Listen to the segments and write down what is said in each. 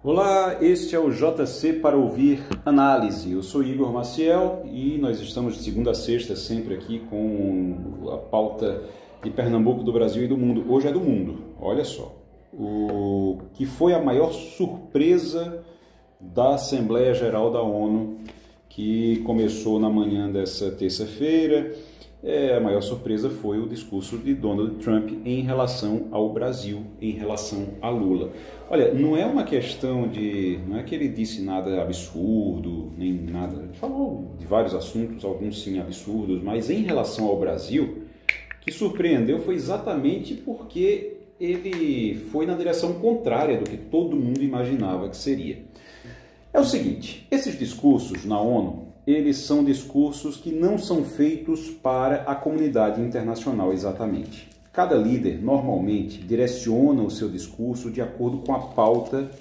Olá, este é o JC para ouvir análise. Eu sou Igor Maciel e nós estamos de segunda a sexta sempre aqui com a pauta de Pernambuco, do Brasil e do mundo. Hoje é do mundo, olha só. O que foi a maior surpresa da Assembleia Geral da ONU, que começou na manhã dessa terça-feira. A maior surpresa foi o discurso de Donald Trump em relação ao Brasil, em relação a Lula. Olha, não é uma questão de... não é que ele disse nada absurdo, nem nada... Ele falou de vários assuntos, alguns sim absurdos, mas em relação ao Brasil, o que surpreendeu foi exatamente porque ele foi na direção contrária do que todo mundo imaginava que seria. É o seguinte, esses discursos na ONU, eles são discursos que não são feitos para a comunidade internacional exatamente. Cada líder, normalmente, direciona o seu discurso de acordo com a pauta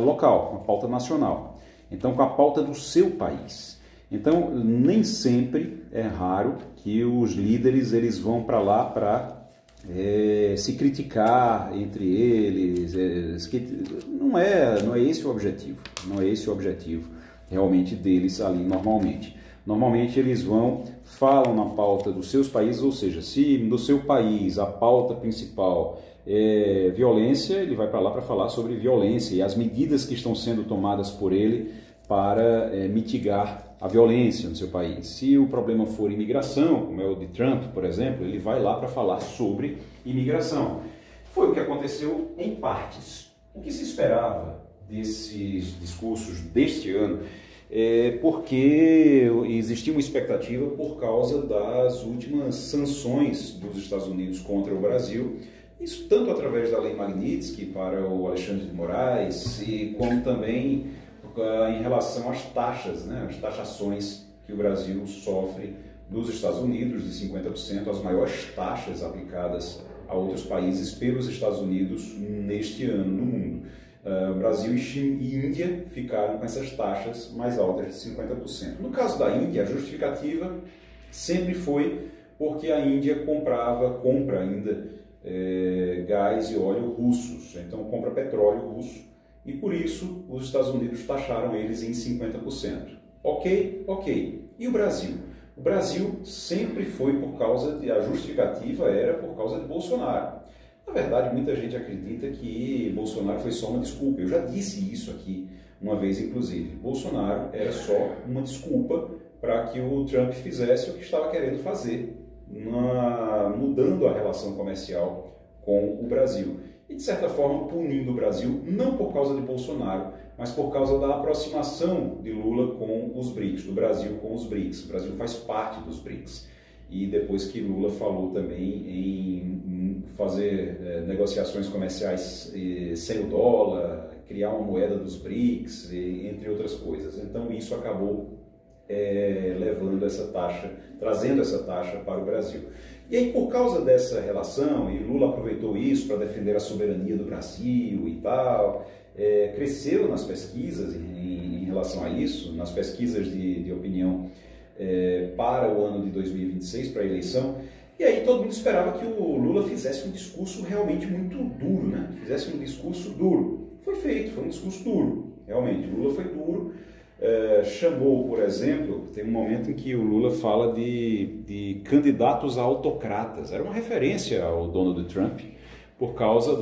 local, com a pauta nacional. Então, com a pauta do seu país. Então, nem sempre, é raro, que os líderes eles vão para lá para se criticar entre eles. Não é esse o objetivo. Não é esse o objetivo realmente deles ali normalmente. Normalmente eles falam na pauta dos seus países, ou seja, se no seu país a pauta principal é violência, ele vai para lá para falar sobre violência e as medidas que estão sendo tomadas por ele para mitigar a violência no seu país. Se o problema for imigração, como é o de Trump, por exemplo, ele vai lá para falar sobre imigração. Foi o que aconteceu em partes. O que se esperava desses discursos deste ano porque existia uma expectativa por causa das últimas sanções dos Estados Unidos contra o Brasil, isso tanto através da Lei Magnitsky para o Alexandre de Moraes, como também em relação às taxas, né, as taxações que o Brasil sofre dos Estados Unidos, de 50%, as maiores taxas aplicadas a outros países pelos Estados Unidos neste ano no mundo. Brasil e Índia ficaram com essas taxas mais altas de 50%. No caso da Índia, a justificativa sempre foi porque a Índia compra ainda gás e óleo russos, então compra petróleo russo, e por isso os Estados Unidos taxaram eles em 50%. Ok. E o Brasil? O Brasil sempre foi a justificativa era por causa de Bolsonaro. Na verdade, muita gente acredita que Bolsonaro foi só uma desculpa. Eu já disse isso aqui uma vez, inclusive. Bolsonaro era só uma desculpa para que o Trump fizesse o que estava querendo fazer, mudando a relação comercial com o Brasil. E, de certa forma, punindo o Brasil, não por causa de Bolsonaro, mas por causa da aproximação de Lula com os BRICS, do Brasil com os BRICS. O Brasil faz parte dos BRICS. E depois que Lula falou também em fazer negociações comerciais sem o dólar, criar uma moeda dos BRICS, entre outras coisas. Então isso acabou trazendo essa taxa para o Brasil. E aí, por causa dessa relação, e Lula aproveitou isso para defender a soberania do Brasil e tal, cresceu nas pesquisas em relação a isso, nas pesquisas de opinião para o ano de 2026, para a eleição, e aí todo mundo esperava que o Lula fizesse um discurso realmente muito duro, né? Fizesse um discurso duro. Foi um discurso duro, realmente. O Lula foi duro, chamou, por exemplo, tem um momento em que o Lula fala de candidatos a autocratas. Era uma referência ao Donald Trump por causa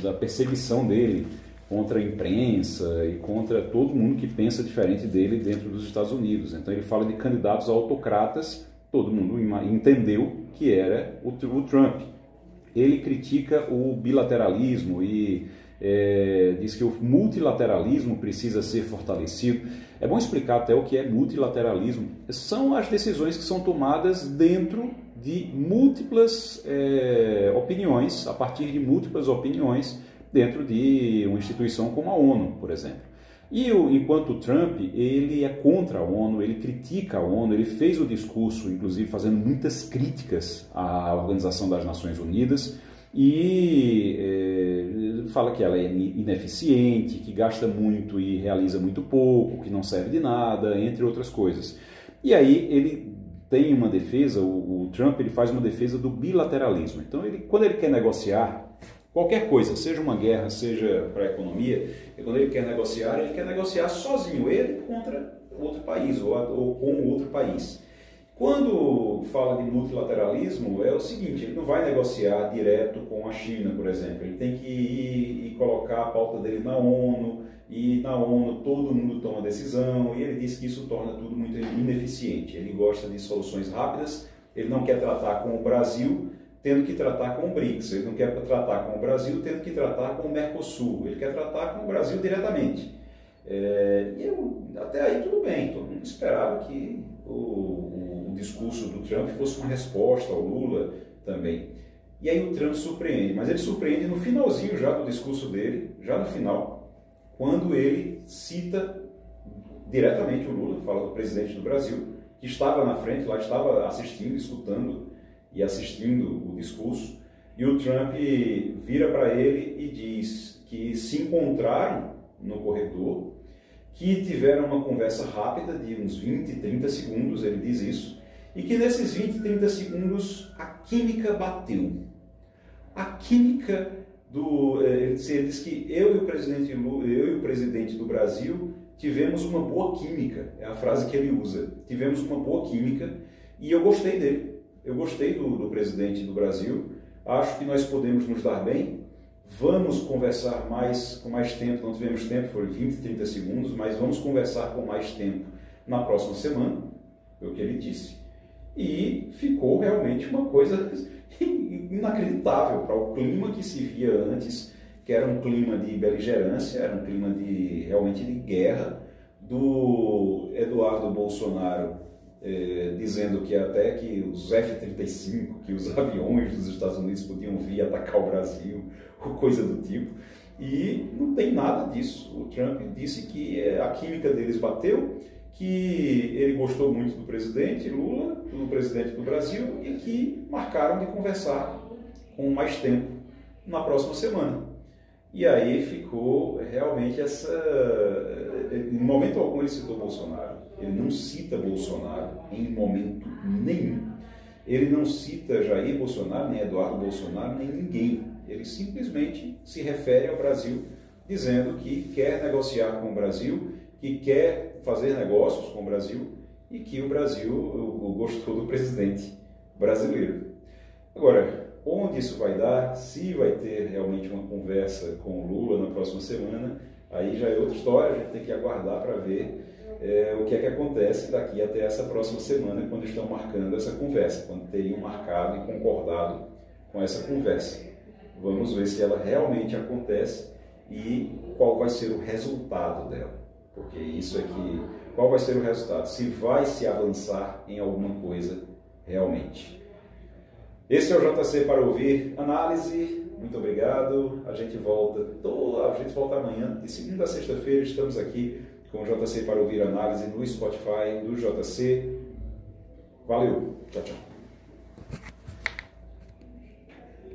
da perseguição dele contra a imprensa e contra todo mundo que pensa diferente dele dentro dos Estados Unidos. Então ele fala de candidatos autocratas, todo mundo entendeu que era o Trump. Ele critica o bilateralismo e diz que o multilateralismo precisa ser fortalecido. É bom explicar até o que é multilateralismo. São as decisões que são tomadas dentro de múltiplas opiniões, a partir de múltiplas opiniões, dentro de uma instituição como a ONU, por exemplo. E enquanto o Trump, ele é contra a ONU, ele critica a ONU, ele fez o discurso, inclusive fazendo muitas críticas à Organização das Nações Unidas e fala que ela é ineficiente, que gasta muito e realiza muito pouco, que não serve de nada, entre outras coisas. E aí ele tem uma defesa, o Trump ele faz uma defesa do bilateralismo. Então quando ele quer negociar qualquer coisa, seja uma guerra, seja para a economia, quando ele quer negociar sozinho, ele contra outro país ou com outro país. Quando fala de multilateralismo, é o seguinte, ele não vai negociar direto com a China, por exemplo. Ele tem que ir e colocar a pauta dele na ONU, e na ONU todo mundo toma decisão, e ele diz que isso torna tudo muito ineficiente. Ele gosta de soluções rápidas, ele não quer tratar com o Brasil tendo que tratar com o BRICS, ele não quer tratar com o Brasil tendo que tratar com o Mercosul, ele quer tratar com o Brasil diretamente. Até aí tudo bem, todo mundo esperava que o discurso do Trump fosse uma resposta ao Lula também. E aí o Trump surpreende, mas ele surpreende no finalzinho já do discurso dele, já no final, quando ele cita diretamente o Lula, fala do presidente do Brasil, que estava na frente, lá estava assistindo, escutando e assistindo o discurso, e o Trump vira para ele e diz que se encontraram no corredor, que tiveram uma conversa rápida de uns 20, 30 segundos, ele diz isso, e que nesses 20, 30 segundos a química bateu. A química ele diz que eu e o presidente do Brasil tivemos uma boa química, é a frase que ele usa, tivemos uma boa química, e eu gostei dele, eu gostei do presidente do Brasil, acho que nós podemos nos dar bem. Vamos conversar com mais tempo, não tivemos tempo, foi 20, 30 segundos, mas vamos conversar com mais tempo na próxima semana, foi o que ele disse. E ficou realmente uma coisa inacreditável para o clima que se via antes, que era um clima de beligerância, era um clima realmente de guerra, do Eduardo Bolsonaro dizendo que até que os F-35, que os aviões dos Estados Unidos podiam vir atacar o Brasil, ou coisa do tipo, e não tem nada disso. O Trump disse que a química deles bateu, que ele gostou muito do presidente Lula, do presidente do Brasil, e que marcaram de conversar com mais tempo na próxima semana. E aí ficou realmente em momento algum ele citou Bolsonaro. Ele não cita Bolsonaro em momento nenhum. Ele não cita Jair Bolsonaro, nem Eduardo Bolsonaro, nem ninguém. Ele simplesmente se refere ao Brasil, dizendo que quer negociar com o Brasil, que quer fazer negócios com o Brasil e que o Brasil gostou do presidente brasileiro. Agora, onde isso vai dar, se vai ter realmente uma conversa com o Lula na próxima semana, aí já é outra história, a gente tem que aguardar para ver o que é que acontece daqui até essa próxima semana, quando estão marcando essa conversa, quando teriam marcado e concordado com essa conversa. Vamos ver se ela realmente acontece e qual vai ser o resultado dela, porque isso é que... Qual vai ser o resultado? Se vai se avançar em alguma coisa realmente. Esse é o JC para ouvir análise. Muito obrigado. A gente volta amanhã, de segunda a sexta-feira, estamos aqui com o JC para ouvir análise no Spotify do JC. Valeu. Tchau, tchau.